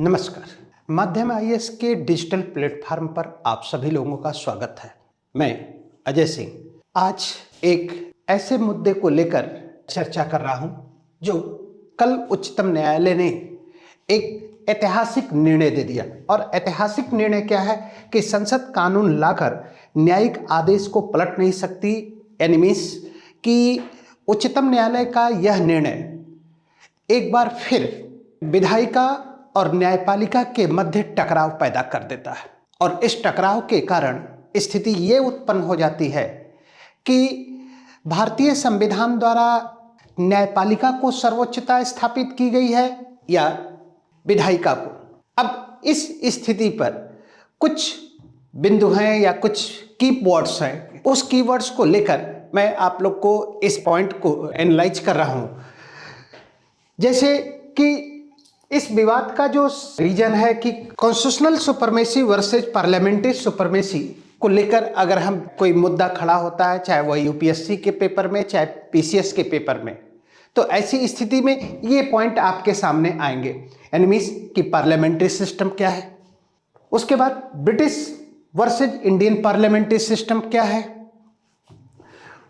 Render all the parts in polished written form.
नमस्कार। माध्यम आईएएस के डिजिटल प्लेटफॉर्म पर आप सभी लोगों का स्वागत है। मैं अजय सिंह आज एक ऐसे मुद्दे को लेकर चर्चा कर रहा हूं जो कल उच्चतम न्यायालय ने एक ऐतिहासिक निर्णय दे दिया। और ऐतिहासिक निर्णय क्या है कि संसद कानून लाकर न्यायिक आदेश को पलट नहीं सकती। यानी मीन्स कि उच्चतम न्यायालय का यह निर्णय एक बार फिर विधायिका और न्यायपालिका के मध्य टकराव पैदा कर देता है। और इस टकराव के कारण स्थिति ये उत्पन्न हो जाती है कि भारतीय संविधान द्वारा न्यायपालिका को सर्वोच्चता स्थापित की गई है या विधायिका को। अब इस स्थिति पर कुछ बिंदु हैं या कुछ कीवर्ड्स हैं, उस कीवर्ड्स को लेकर मैं आप लोग को इस पॉइंट को एनालाइज कर रहा हूं। जैसे कि इस विवाद का जो रीजन है कि constitutional supremacy versus parliamentary supremacy को लेकर अगर हम कोई मुद्दा खड़ा होता है, चाहे वह यूपीएससी के पेपर में चाहे पीसीएस के पेपर में, तो ऐसी स्थिति में ये पॉइंट आपके सामने आएंगे। यानी मीन्स कि पार्लियामेंट्री सिस्टम क्या है, उसके बाद British versus Indian parliamentary system क्या है,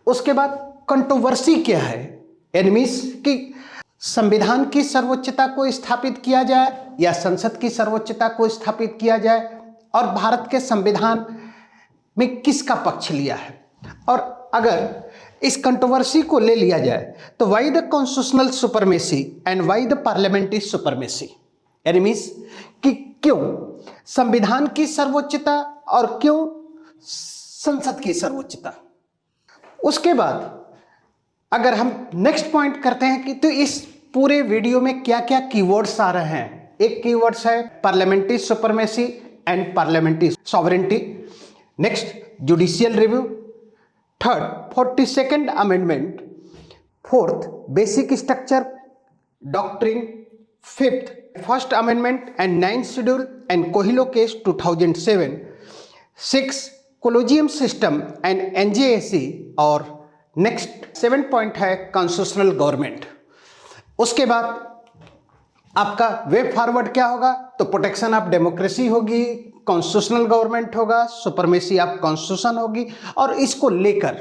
उसके बाद कंट्रोवर्सी क्या है। यानी मीन्स कि संविधान की सर्वोच्चता को स्थापित किया जाए या संसद की सर्वोच्चता को स्थापित किया जाए, और भारत के संविधान में किसका पक्ष लिया है। और अगर इस कंट्रोवर्सी को ले लिया जाए तो why the constitutional supremacy and why the parliamentary supremacy. यानी मीन्स कि क्यों संविधान की सर्वोच्चता और क्यों संसद की सर्वोच्चता। उसके बाद अगर हम नेक्स्ट पॉइंट करते हैं कि तो इस पूरे वीडियो में क्या क्या कीवर्ड्स आ रहे हैं। एक कीवर्ड्स है parliamentary supremacy and parliamentary sovereignty, next judicial review, third 42nd amendment, fourth basic structure doctrine, fifth first amendment and ninth schedule and Coelho case 2007, six collegium system and NJAC, और next 7 point है constitutional government. उसके बाद आपका way forward क्या होगा, तो protection of democracy होगी, constitutional government होगा, सुपरमेसी ऑफ कॉन्स्टिट्यूशन होगी। और इसको लेकर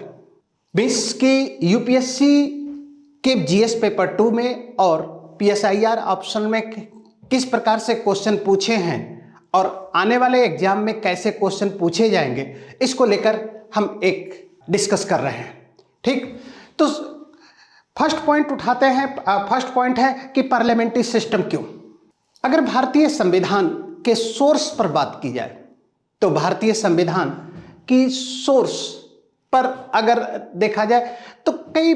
बीस की यूपीएससी के जीएस पेपर 2 में और पीएसआईआर ऑप्शन में किस प्रकार से क्वेश्चन पूछे हैं और आने वाले एग्जाम में कैसे क्वेश्चन पूछे जाएंगे, इसको लेकर हम एक डिस्कस कर रहे हैं। ठीक, तो फर्स्ट पॉइंट उठाते हैं। फर्स्ट पॉइंट है कि पार्लियामेंट्री सिस्टम क्यों। अगर भारतीय संविधान के सोर्स पर बात की जाए तो भारतीय संविधान की सोर्स पर अगर देखा जाए तो कई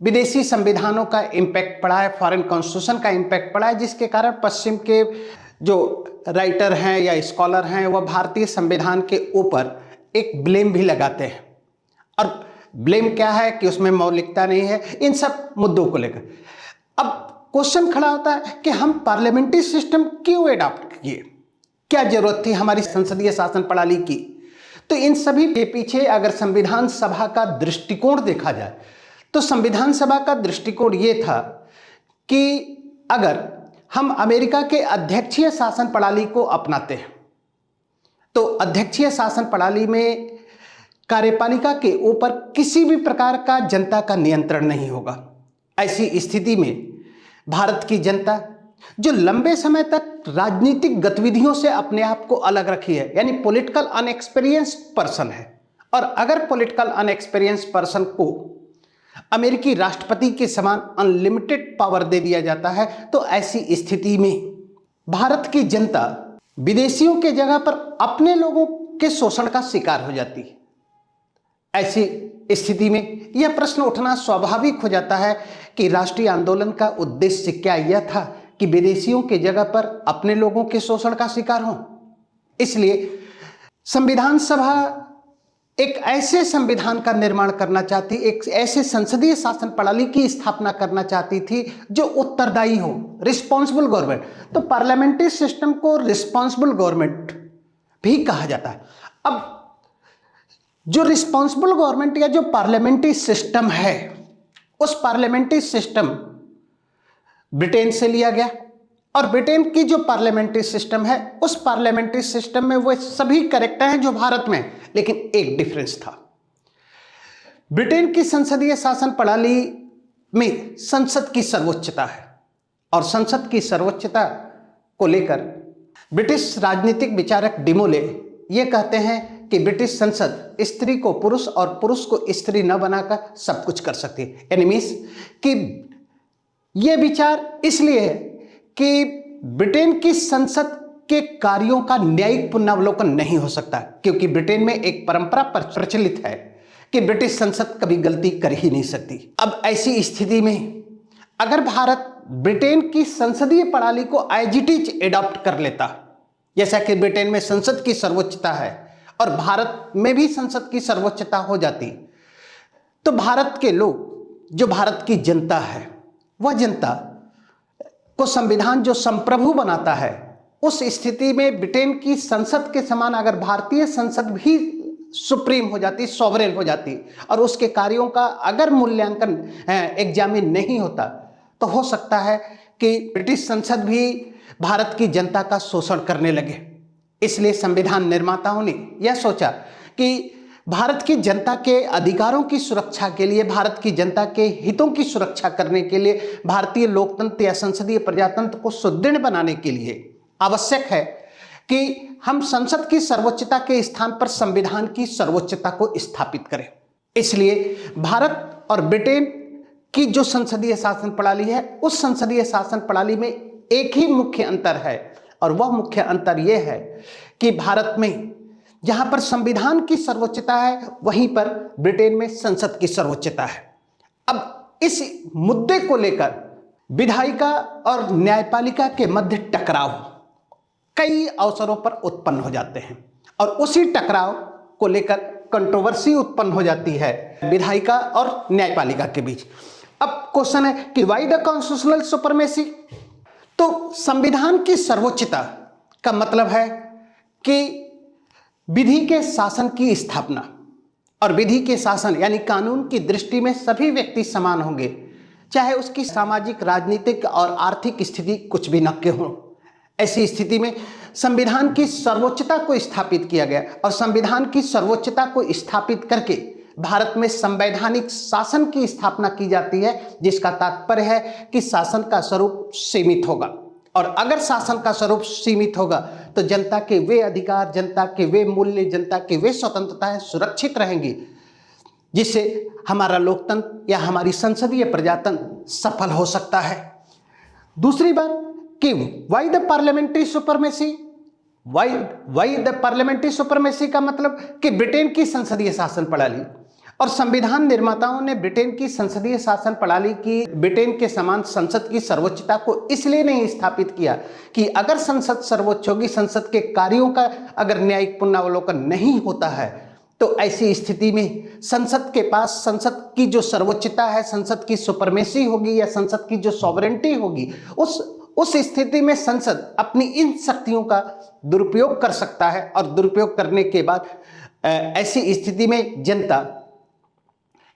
विदेशी संविधानों का इम्पैक्ट पड़ा है, फॉरेन कॉन्स्टिट्यूशन का इम्पैक्ट पड़ा है, जिसके कारण पश्चिम के जो राइटर हैं या स्कॉलर हैं वह भारतीय संविधान के ऊपर एक ब्लेम भी लगाते हैं। और ब्लेम क्या है कि उसमें मौलिकता नहीं है, इन सब मुद्दों को लेकर अब क्वेश्चन खड़ा होता है कि हम पार्लियामेंट्री सिस्टम क्यों अडॉप्ट किए, क्या जरूरत थी हमारी संसदीय शासन प्रणाली की। तो इन सभी के पीछे अगर संविधान सभा का दृष्टिकोण देखा जाए तो संविधान सभा का दृष्टिकोण ये था कि अगर हम अमेरिका के अध्यक्षीय शासन प्रणाली को अपनाते हैं तो अध्यक्षीय शासन प्रणाली में कार्यपालिका के ऊपर किसी भी प्रकार का जनता का नियंत्रण नहीं होगा। ऐसी स्थिति में भारत की जनता जो लंबे समय तक राजनीतिक गतिविधियों से अपने आप को अलग रखी है, यानी पॉलिटिकल अनएक्सपीरियंस पर्सन है, और अगर पॉलिटिकल अनएक्सपीरियंस पर्सन को अमेरिकी राष्ट्रपति के समान अनलिमिटेड पावर दे दिया जाता है तो ऐसी स्थिति में भारत की जनता विदेशियों के जगह पर अपने लोगों के शोषण का शिकार हो जाती है। ऐसी स्थिति में यह प्रश्न उठना स्वाभाविक हो जाता है कि राष्ट्रीय आंदोलन का उद्देश्य क्या यह था कि विदेशियों के जगह पर अपने लोगों के शोषण का शिकार हों। इसलिए संविधान सभा एक ऐसे संविधान का निर्माण करना चाहती, एक ऐसे संसदीय शासन प्रणाली की स्थापना करना चाहती थी जो उत्तरदायी हो, रिस्पॉन्सिबल गवर्नमेंट। तो पार्लियामेंट्री सिस्टम को रिस्पॉन्सिबल गवर्नमेंट भी कहा जाता है। अब जो रिस्पॉन्सिबल गवर्नमेंट या जो पार्लियामेंट्री सिस्टम है, उस पार्लियामेंट्री सिस्टम ब्रिटेन से लिया गया, और ब्रिटेन की जो पार्लियामेंट्री सिस्टम है, उस पार्लियामेंट्री सिस्टम में वो सभी करेक्ट हैं जो भारत में, लेकिन एक डिफरेंस था। ब्रिटेन की संसदीय शासन प्रणाली में संसद की सर्वोच्चता है, और संसद की सर्वोच्चता को लेकर ब्रिटिश राजनीतिक विचारक डिमोले ये कहते हैं कि ब्रिटिश संसद स्त्री को पुरुष और पुरुष को स्त्री न बनाकर सब कुछ कर सकती है। एनिमीज कि ये विचार इसलिए है कि ब्रिटेन की संसद के कार्यों का न्यायिक पुनरावलोकन नहीं हो सकता, क्योंकि ब्रिटेन में एक परंपरा प्रचलित है कि ब्रिटिश संसद कभी गलती कर ही नहीं सकती। अब ऐसी स्थिति में अगर भारत ब्रिटेन की संसदीय प्रणाली को एज इट इज एडॉप्ट कर लेता, जैसा कि ब्रिटेन में संसद की सर्वोच्चता है और भारत में भी संसद की सर्वोच्चता हो जाती, तो भारत के लोग, जो भारत की जनता है, वह जनता को संविधान जो संप्रभु बनाता है, उस स्थिति में ब्रिटेन की संसद के समान अगर भारतीय संसद भी सुप्रीम हो जाती, सॉवरेन हो जाती, और उसके कार्यों का अगर मूल्यांकन एग्जामिन नहीं होता, तो हो सकता है कि ब्रिटिश संसद भी भारत की जनता का शोषण करने लगे। इसलिए संविधान निर्माताओं ने यह सोचा कि भारत की जनता के अधिकारों की सुरक्षा के लिए, भारत की जनता के हितों की सुरक्षा करने के लिए, भारतीय लोकतंत्र या संसदीय प्रजातंत्र को सुदृढ़ बनाने के लिए आवश्यक है कि हम संसद की सर्वोच्चता के स्थान पर संविधान की सर्वोच्चता को स्थापित करें। इसलिए भारत और ब्रिटेन की जो संसदीय शासन प्रणाली है, उस संसदीय शासन प्रणाली में एक ही मुख्य अंतर है, और वह मुख्य अंतर यह है कि भारत में जहां पर संविधान की सर्वोच्चता है, वहीं पर ब्रिटेन में संसद की सर्वोच्चता है। अब इस मुद्दे को लेकर विधायिका और न्यायपालिका के मध्य टकराव कई अवसरों पर उत्पन्न हो जाते हैं, और उसी टकराव को लेकर कंट्रोवर्सी उत्पन्न हो जाती है विधायिका और न्यायपालिका के बीच। अब क्वेश्चन है कि व्हाई द कॉन्स्टिट्यूशनल सुपरमेसी? तो संविधान की सर्वोच्चता का मतलब है कि विधि के शासन की स्थापना, और विधि के शासन यानी कानून की दृष्टि में सभी व्यक्ति समान होंगे, चाहे उसकी सामाजिक, राजनीतिक और आर्थिक स्थिति कुछ भी न क्यों हो। ऐसी स्थिति में संविधान की सर्वोच्चता को स्थापित किया गया, और संविधान की सर्वोच्चता को स्थापित करके भारत में संवैधानिक शासन की स्थापना की जाती है, जिसका तात्पर्य है कि शासन का स्वरूप सीमित होगा, और अगर शासन का स्वरूप सीमित होगा तो जनता के वे अधिकार, जनता के वे मूल्य, जनता के वे स्वतंत्रताएं सुरक्षित रहेंगी, जिससे हमारा लोकतंत्र या हमारी संसदीय प्रजातंत्र सफल हो सकता है। दूसरी बात कि why the parliamentary supremacy? Why the parliamentary supremacy का मतलब कि ब्रिटेन की संसदीय शासन प्रणाली, और संविधान निर्माताओं ने ब्रिटेन की संसदीय शासन प्रणाली की ब्रिटेन के समान संसद की सर्वोच्चता को इसलिए नहीं स्थापित किया कि अगर संसद सर्वोच्च होगी, संसद के कार्यों का अगर न्यायिक पुनरावलोकन नहीं होता है, तो ऐसी स्थिति में संसद के पास संसद की जो सर्वोच्चता है, संसद की सुपरमेसी होगी या संसद की जो सॉवरेंटी होगी, उस स्थिति में संसद अपनी इन शक्तियों का दुरुपयोग कर सकता है, और दुरुपयोग करने के बाद ऐसी स्थिति में जनता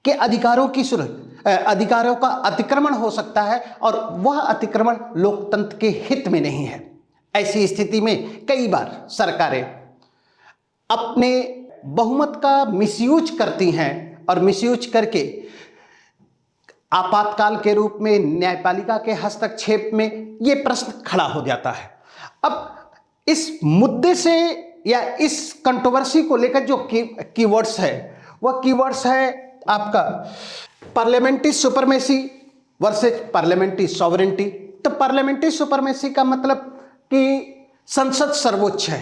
के अधिकारों का अतिक्रमण हो सकता है, और वह अतिक्रमण लोकतंत्र के हित में नहीं है। ऐसी स्थिति में कई बार सरकारें अपने बहुमत का मिसयूज करती हैं, और मिसयूज करके आपातकाल के रूप में न्यायपालिका के हस्तक्षेप में ये प्रश्न खड़ा हो जाता है। अब इस मुद्दे से या इस कंट्रोवर्सी को लेकर जो कीवर्ड्स है, वह कीवर्ड्स है आपका parliamentary supremacy versus parliamentary sovereignty. तो पार्लियामेंट्री सुपरमेसी का मतलब कि संसद सर्वोच्च है,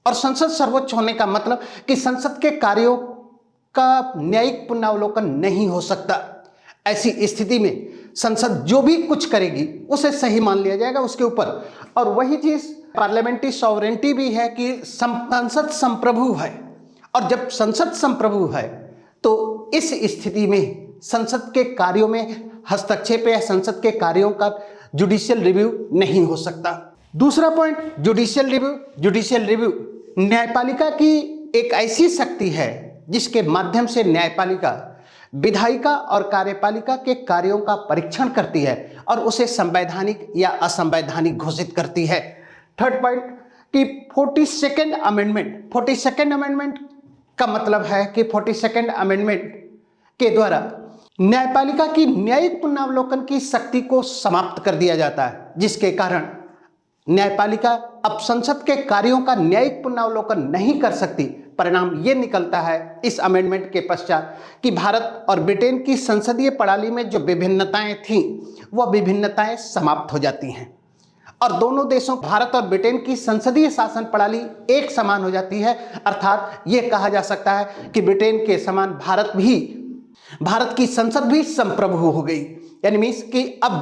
और संसद सर्वोच्च होने का मतलब कि संसद के कार्यों का न्यायिक पुनरावलोकन नहीं हो सकता। ऐसी स्थिति में संसद जो भी कुछ करेगी उसे सही मान लिया जाएगा उसके ऊपर। और वही चीज पार्लियामेंट्री सॉवरेंटी भी है कि संसद संप्रभु है, और जब संसद संप्रभु है तो इस स्थिति में संसद के कार्यों में हस्तक्षेप या संसद के कार्यों का जुडिशियल रिव्यू नहीं हो सकता। दूसरा पॉइंट, जुडिशियल रिव्यू न्यायपालिका की एक ऐसी शक्ति है जिसके माध्यम से न्यायपालिका विधायिका और कार्यपालिका के कार्यों का परीक्षण करती है, और उसे संवैधानिक या असंवैधानिक घोषित करती है। थर्ड पॉइंट कि 42nd अमेंडमेंट का मतलब है कि 42nd अमेंडमेंट के द्वारा न्यायपालिका की न्यायिक पुनरावलोकन की शक्ति को समाप्त कर दिया जाता है, जिसके कारण न्यायपालिका अब संसद के कार्यों का न्यायिक पुनरावलोकन नहीं कर सकती। परिणाम यह निकलता है इस अमेंडमेंट के पश्चात कि भारत और ब्रिटेन की संसदीय प्रणाली में जो विभिन्नताएं थीं वह विभिन्नताएं समाप्त हो जाती हैं और दोनों देशों भारत और ब्रिटेन की संसदीय शासन प्रणाली एक समान हो जाती है। अर्थात यह कहा जा सकता है कि ब्रिटेन के समान भारत की संसद भी संप्रभु हो गई। यानी मीन्स कि अब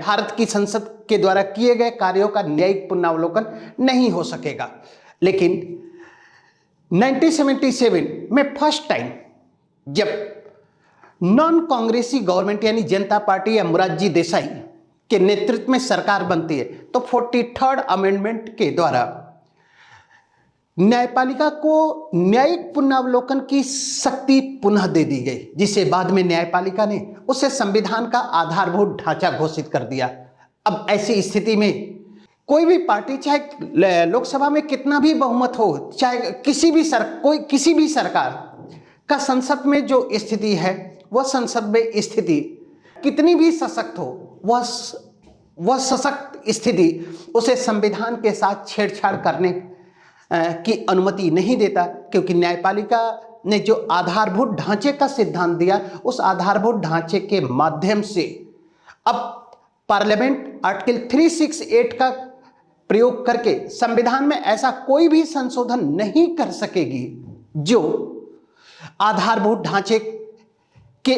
भारत की संसद के द्वारा किए गए कार्यों का न्यायिक पुनरावलोकन नहीं हो सकेगा। लेकिन 1977 में फर्स्ट टाइम जब नॉन कांग्रेसी गवर्नमेंट यानी जनता पार्टी या मोरारजी देसाई के नेतृत्व में सरकार बनती है तो 43rd अमेंडमेंट के द्वारा न्यायपालिका को न्यायिक पुनरावलोकन की शक्ति पुनः दे दी गई, जिसे बाद में न्यायपालिका ने उसे संविधान का आधारभूत ढांचा घोषित कर दिया। अब ऐसी स्थिति में कोई भी पार्टी चाहे लोकसभा में कितना भी बहुमत हो, चाहे किसी भी सरकार का संसद में जो स्थिति है वह संसद में स्थिति कितनी भी सशक्त हो, वह सशक्त स्थिति उसे संविधान के साथ छेड़छाड़ करने की अनुमति नहीं देता, क्योंकि न्यायपालिका ने जो आधारभूत ढांचे का सिद्धांत दिया उस आधारभूत ढांचे के माध्यम से अब पार्लियामेंट आर्टिकल 368 का प्रयोग करके संविधान में ऐसा कोई भी संशोधन नहीं कर सकेगी जो आधारभूत ढांचे के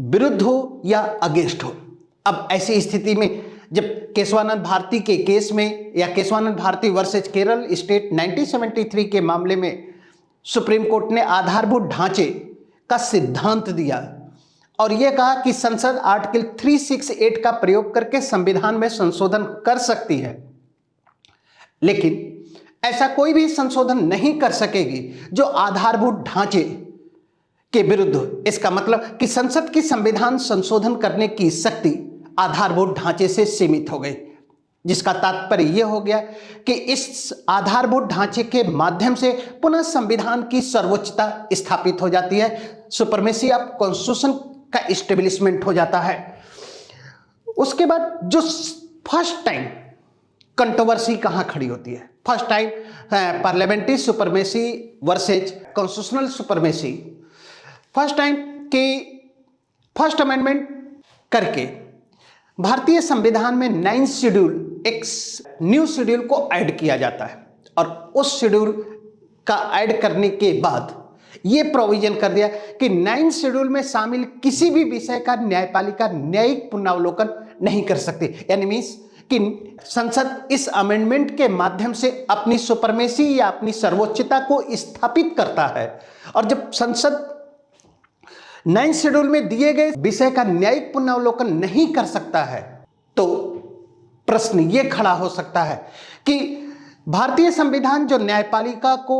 विरुद्ध हो या अगेंस्ट हो। अब ऐसी स्थिति में जब केशवानंद भारती के केस में या केशवानंद भारती वर्सेज केरल स्टेट 1973 के मामले में सुप्रीम कोर्ट ने आधारभूत ढांचे का सिद्धांत दिया और यह कहा कि संसद आर्टिकल 368 का प्रयोग करके संविधान में संशोधन कर सकती है, लेकिन ऐसा कोई भी संशोधन नहीं कर सकेगी जो आधारभूत ढांचे के विरुद्ध। इसका मतलब कि संसद की संविधान संशोधन करने की शक्ति आधारभूत ढांचे से सीमित हो गई, जिसका तात्पर्य यह हो गया कि इस आधारभूत ढांचे के माध्यम से पुनः संविधान की सर्वोच्चता स्थापित हो जाती है, सुपरमेसी ऑफ कॉन्स्टिट्यूशन का एस्टेब्लिशमेंट हो जाता है। उसके बाद जो फर्स्ट टाइम कंट्रोवर्सी कहां खड़ी होती है, first time parliamentary supremacy versus constitutional supremacy, first time कि फर्स्ट अमेंडमेंट करके भारतीय संविधान में 9 शेड्यूल एक न्यू शेड्यूल को ऐड किया जाता है और उस शेड्यूल का ऐड करने के बाद यह प्रोविजन कर दिया कि 9 शेड्यूल में शामिल किसी भी विषय का न्यायपालिका न्यायिक पुनरावलोकन नहीं कर सकती। यानी मीन्स कि संसद इस अमेंडमेंट के माध्यम से अपनी सुपरमेसी या अपनी सर्वोच्चता को स्थापित करता है और जब संसद 9 शेड्यूल में दिए गए विषय का न्यायिक पुनरावलोकन नहीं कर सकता है तो प्रश्न यह खड़ा हो सकता है कि भारतीय संविधान जो न्यायपालिका को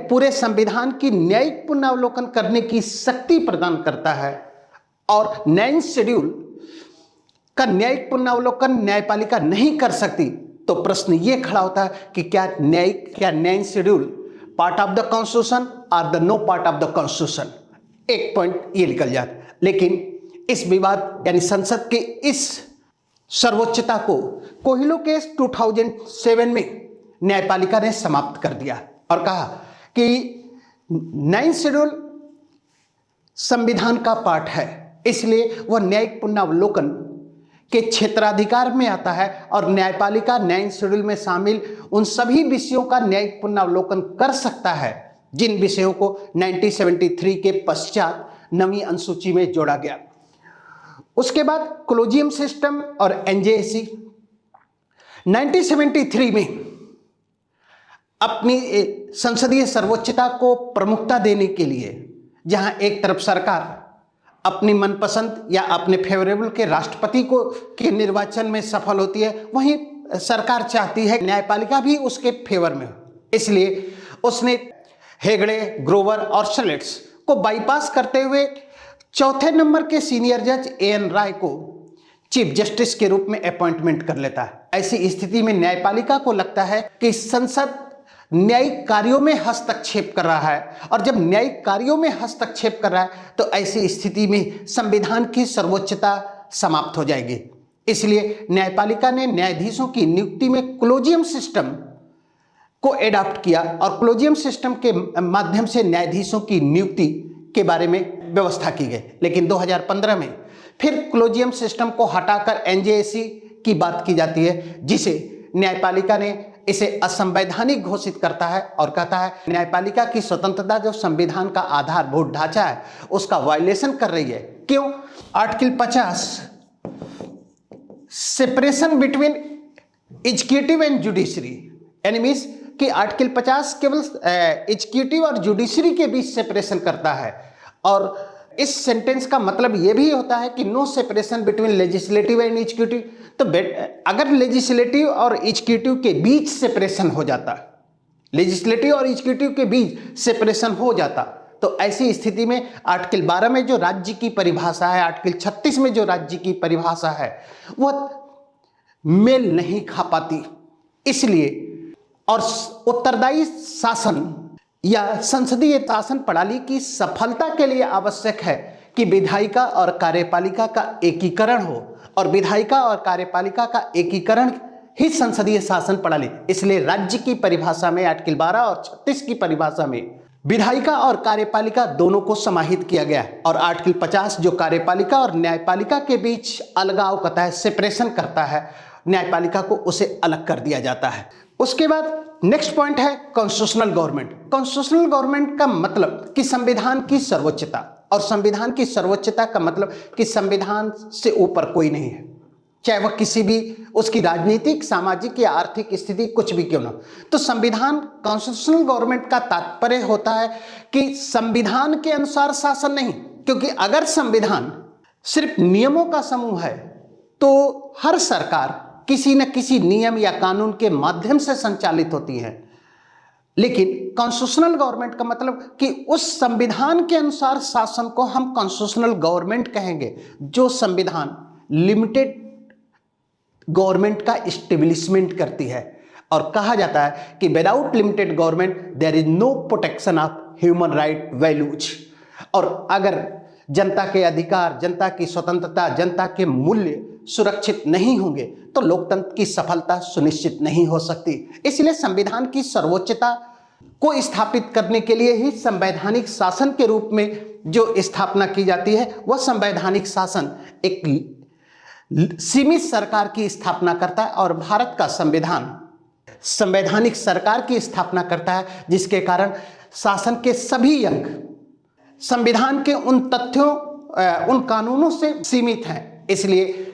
पूरे संविधान की न्यायिक पुनरावलोकन करने की शक्ति प्रदान करता है और 9 शेड्यूल का न्यायिक पुनरावलोकन न्यायपालिका नहीं कर सकती, तो प्रश्न यह खड़ा होता है कि क्या 9 schedule part of the constitution और the no part of the constitution. एक पॉइंट ये निकल जाता, लेकिन इस विवाद यानी संसद के इस सर्वोच्चता को कोहिलो केस 2007 में न्यायपालिका ने समाप्त कर दिया और कहा कि 9 शेड्यूल संविधान का पार्ट है, इसलिए वह न्यायिक पुनरावलोकन के क्षेत्राधिकार में आता है और न्यायपालिका 9 शेड्यूल में शामिल उन सभी विषयों का न्यायिक पुनरावलोकन कर सकता है जिन विषयों को 1973 के पश्चात नवीं अनुसूची में जोड़ा गया। उसके बाद कोलोजियम सिस्टम और एनजेसी 1973 में अपनी संसदीय सर्वोच्चता को प्रमुखता देने के लिए, जहां एक तरफ सरकार अपनी मनपसंद या अपने फेवरेबल के राष्ट्रपति के निर्वाचन में सफल होती है, वहीं सरकार चाहती है न्यायपालिका भी उसके फेवर में हो। इसलिए उसने हेगड़े, ग्रोवर और सलेट्स को बाईपास करते हुए चौथे नंबर के सीनियर जज एएन राय को चीफ जस्टिस के रूप में अपॉइंटमेंट कर लेता है। ऐसी स्थिति में न्यायपालिका को लगता है कि संसद न्यायिक कार्यों में हस्तक्षेप कर रहा है, और जब न्यायिक कार्यों में हस्तक्षेप कर रहा है तो ऐसी स्थिति में संविधान की सर्वोच्चता समाप्त हो जाएगी। इसलिए न्यायपालिका ने न्यायाधीशों की नियुक्ति में कोलेजियम सिस्टम को एडॉप्ट किया, और कोलेजियम सिस्टम के माध्यम से न्यायाधीशों की नियुक्ति के बारे में व्यवस्था की गई। लेकिन 2015 में फिर कोलेजियम सिस्टम को हटाकर एनजेएसी की बात की जाती है, जिसे न्यायपालिका ने इसे असंवैधानिक घोषित करता है और कहता है न्यायपालिका की स्वतंत्रता जो संविधान का आधारभूत ढांचा है उसका वायलेशन कर रही है। क्यों? Article 50 separation between executive and judiciary, यानी मीन्स कि आर्टिकल 50 केवल एग्जीक्यूटिव और जुडिशरी के बीच सेपरेशन करता है, और इस सेंटेंस का मतलब यह भी होता है कि no separation between legislative and executive. तो अगर लेजिस्लेटिव और एग्जीक्यूटिव के बीच सेपरेशन हो जाता, लेजिस्लेटिव और एग्जीक्यूटिव के बीच सेपरेशन हो जाता, तो ऐसी स्थिति में आर्टिकल 12 में जो राज्य की परिभाषा है, आर्टिकल 36 में जो राज्य की परिभाषा है, वह मेल नहीं खा पाती। इसलिए और उत्तरदायी शासन या संसदीय शासन प्रणाली की सफलता के लिए आवश्यक है कि विधायिका और कार्यपालिका का एकीकरण हो, और विधायिका और कार्यपालिका का एकीकरण ही संसदीय शासन प्रणाली। इसलिए राज्य की परिभाषा में आर्टिकल 12 और 36 की परिभाषा में विधायिका और कार्यपालिका दोनों को समाहित किया गया है, और आर्टिकल 50 जो कार्यपालिका और न्यायपालिका के बीच अलगाव करता है, सेपरेशन करता है न्यायपालिका को, उसे अलग कर दिया जाता है। उसके बाद नेक्स्ट पॉइंट है कॉन्स्टिट्यूशनल गवर्नमेंट। कॉन्स्टिट्यूशनल गवर्नमेंट का मतलब कि संविधान की सर्वोच्चता, और संविधान की सर्वोच्चता का मतलब कि संविधान से ऊपर कोई नहीं है, चाहे वह किसी भी उसकी राजनीतिक, सामाजिक या आर्थिक स्थिति कुछ भी क्यों ना। तो संविधान, कॉन्स्टिट्यूशनल गवर्नमेंट का तात्पर्य होता है कि संविधान के अनुसार शासन नहीं, क्योंकि अगर संविधान सिर्फ नियमों का समूह है तो हर सरकार किसी न किसी नियम या कानून के माध्यम से संचालित होती है। लेकिन कॉन्स्टिट्यूशनल गवर्नमेंट का मतलब कि उस संविधान के अनुसार शासन को हम कॉन्स्टिट्यूशनल गवर्नमेंट कहेंगे, जो संविधान लिमिटेड गवर्नमेंट का इस्टेब्लिशमेंट करती है। और कहा जाता है कि without limited government there is no protection of human right values. और अगर जनता के अधिकार, जनता की स्वतंत्रता, जनता के मूल्य सुरक्षित नहीं होंगे तो लोकतंत्र की सफलता सुनिश्चित नहीं हो सकती। इसलिए संविधान की सर्वोच्चता को स्थापित करने के लिए ही संवैधानिक शासन के रूप में जो स्थापना की जाती है, वह संवैधानिक शासन एक सीमित सरकार की स्थापना करता है, और भारत का संविधान संवैधानिक सरकार की स्थापना करता है, जिसके कारण शासन के सभी अंग संविधान के उन तथ्यों, उन कानूनों से सीमित हैं। इसलिए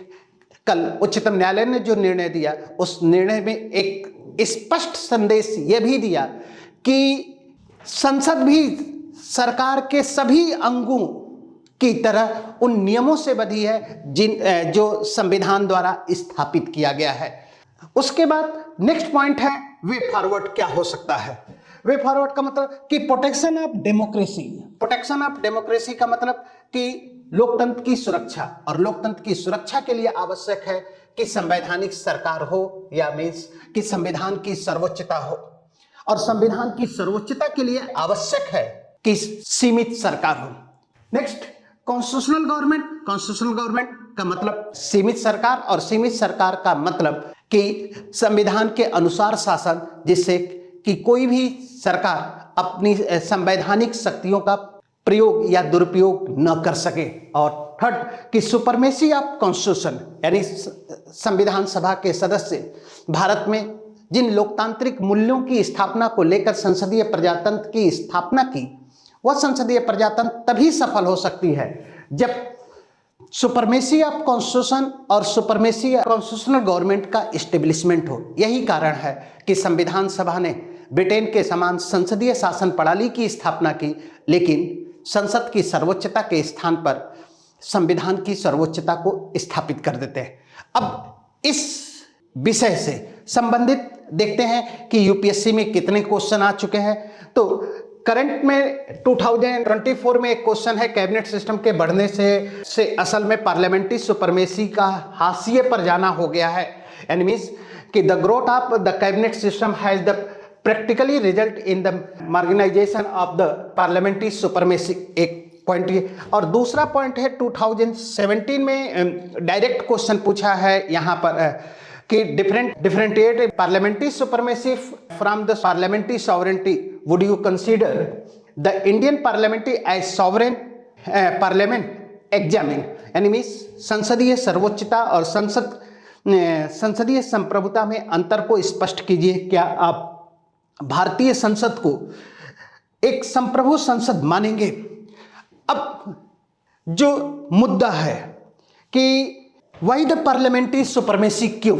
कल उच्चतम न्यायालय ने जो निर्णय दिया, उस निर्णय में एक स्पष्ट संदेश यह भी दिया कि संसद भी सरकार के सभी अंगों की तरह उन नियमों से बंधी है जो संविधान द्वारा स्थापित किया गया है। उसके बाद नेक्स्ट पॉइंट है वे फॉरवर्ड क्या हो सकता है। वे फॉरवर्ड का मतलब कि protection of democracy. Protection of democracy का मतलब कि लोकतंत्र की सुरक्षा, और लोकतंत्र की सुरक्षा के लिए आवश्यक है कि संवैधानिक सरकार हो, या मीन्स कि संविधान की सर्वोच्चता हो, और संविधान की सर्वोच्चता के लिए आवश्यक है कि सीमित सरकार हो। Next constitutional government. Constitutional government का मतलब सीमित सरकार, और सीमित सरकार का मतलब कि संविधान के अनुसार शासन, जिससे कि कोई भी सरकार अपनी संवैधानिक शक्तियों का प्रयोग या दुरुपयोग न कर सके। और थर्ड कि सुपरमेसी ऑफ कॉन्स्टिट्यूशन, यानी संविधान सभा के सदस्य भारत में जिन लोकतांत्रिक मूल्यों की स्थापना को लेकर संसदीय प्रजातंत्र की स्थापना की, वह संसदीय प्रजातंत्र तभी सफल हो सकती है जब सुपरमेसी ऑफ कॉन्स्टिट्यूशन और सुपरमेसी कॉन्स्टिट्यूशनल गवर्नमेंट का इस्टेब्लिशमेंट हो। यही कारण है कि संविधान सभा ने ब्रिटेन के समान संसदीय शासन प्रणाली की स्थापना की, लेकिन संसद की सर्वोच्चता के स्थान पर संविधान की सर्वोच्चता को स्थापित कर देते हैं। अब इस विषय से संबंधित देखते हैं कि यूपीएससी में कितने क्वेश्चन आ चुके हैं। तो करंट में 2024 में एक क्वेश्चन है, कैबिनेट सिस्टम के बढ़ने से असल में पार्लियामेंट्री सुपरमेसी का हाशिए पर जाना हो गया है। एंड मीन्स कि the growth of the cabinet system has the practically result in the marginalisation of the parliamentary supremacy, एक पॉइंट ये। और दूसरा पॉइंट है 2017 में डायरेक्ट क्वेश्चन पूछा है यहाँ पर कि differentiate parliamentary supremacy from the parliamentary sovereignty, would you consider the Indian parliamentary as sovereign parliament examine, यानी मीन्स संसदीय सर्वोच्चता और संसदीय संप्रभुता में अंतर को स्पष्ट कीजिए। क्या आप भारतीय संसद को एक संप्रभु संसद मानेंगे? अब जो मुद्दा है कि वाई द पार्लियामेंट्री सुपरमेसी, क्यों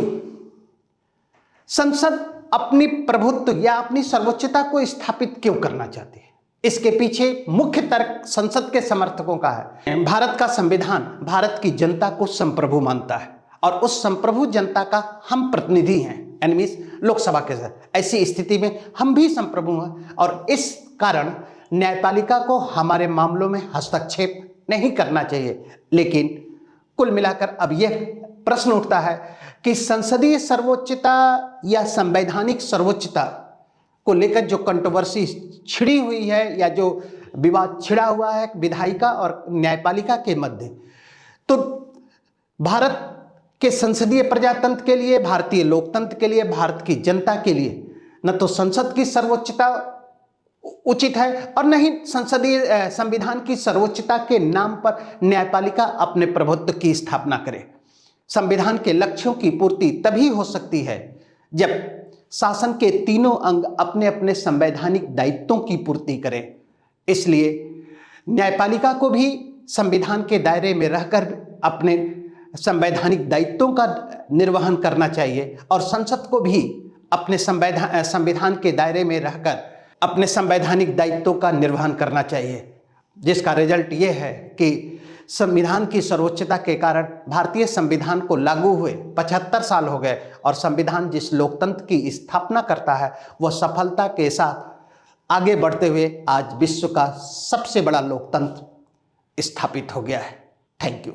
संसद अपनी प्रभुत्व या अपनी सर्वोच्चता को स्थापित क्यों करना चाहती है? इसके पीछे मुख्य तर्क संसद के समर्थकों का है। भारत का संविधान भारत की जनता को संप्रभु मानता है और उस संप्रभु जनता का हम प्रतिनिधि हैं, यानी मीन्स लोकसभा के साथ। ऐसी स्थिति में हम भी संप्रभु हैं और इस कारण न्यायपालिका को हमारे मामलों में हस्तक्षेप नहीं करना चाहिए। लेकिन कुल मिलाकर अब यह प्रश्न उठता है कि संसदीय सर्वोच्चता या संवैधानिक सर्वोच्चता को लेकर जो कंट्रोवर्सी छिड़ी हुई है या जो विवाद छिड़ा हुआ है विधायिका और न्यायपालिका के मध्य, तो भारत के संसदीय प्रजातंत्र के लिए, भारतीय लोकतंत्र के लिए, भारत की जनता के लिए न तो संसद की सर्वोच्चता उचित है और न ही संसदीय संविधान की सर्वोच्चता के नाम पर न्यायपालिका अपने प्रभुत्व की स्थापना करे। संविधान के लक्ष्यों की पूर्ति तभी हो सकती है जब शासन के तीनों अंग अपने अपने संवैधानिक दायित्वों की पूर्ति करें। इसलिए न्यायपालिका को भी संविधान के दायरे में रहकर अपने संवैधानिक दायित्वों का निर्वहन करना चाहिए और संसद को भी अपने संविधान के दायरे में रहकर अपने संवैधानिक दायित्वों का निर्वहन करना चाहिए, जिसका रिजल्ट ये है कि संविधान की सर्वोच्चता के कारण भारतीय संविधान को लागू हुए 75 साल हो गए और संविधान जिस लोकतंत्र की स्थापना करता है वह सफलता के साथ आगे बढ़ते हुए आज विश्व का सबसे बड़ा लोकतंत्र स्थापित हो गया है। Thank you.